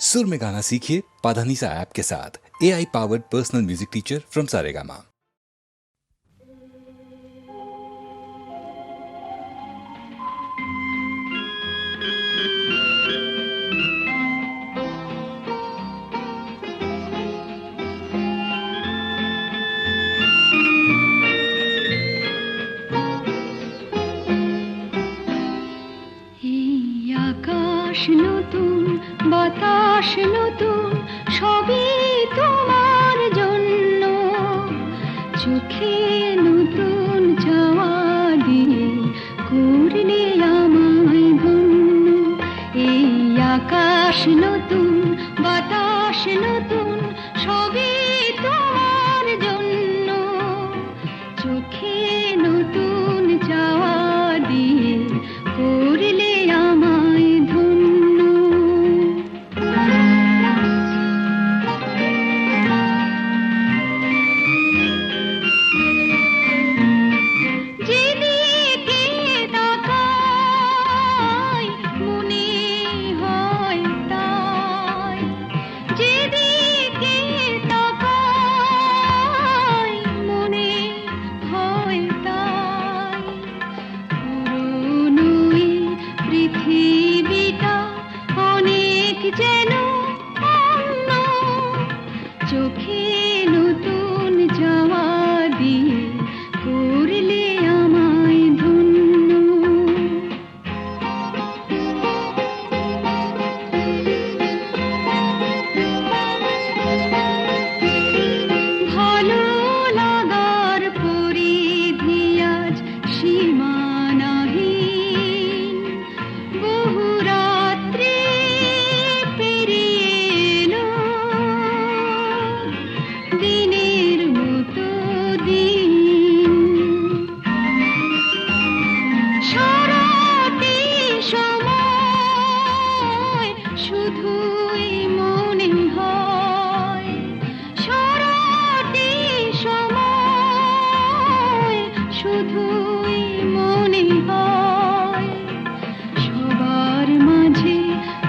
सुर में गाना सीखिए पाधानीसा ऐप के साथ। AI powered personal music teacher from Saregama. আকাশ নতুন, বাতাস নতুন, সবই তোমার জন্য। চোখে নতুন চাওয়া দিয়ে করলে আমায় ধন্য। এই আকাশ নতুন, বাতাস নতুন, সবই তোমার জন্য। চোখে নতুন চাওয়া দিয়ে করলে আমায় ধন্য। যেদিকে তাকাই মনে হয় তাই, যেদিকে তাকাই মনে হয় তাই। পুরনো এই পৃথিবীটা অনেক যেন অন্য। চোখে নতুন চাওয়া দিয়ে করলে আমায় ধন্য। ভালো লাগার পরিধি আজ সীমানাহীন। বহু রাত্রি পেরিয়ে এলো, দিনের মতো দিন। সারাটি সময় শুধুই মনে হয়, সারাটি সময় শুধুই মনে হয়। সবার মাঝে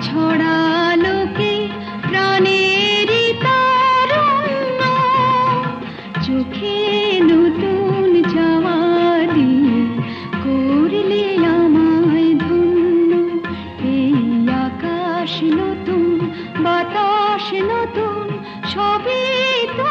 ছড়ালো কে প্রাণেরই তারুণ্য। চোখে নতুন চাওয়া দিয়ে করলে আমায় ধন্য। এই আকাশ নতুন, বাতাস নতুন, সবই তো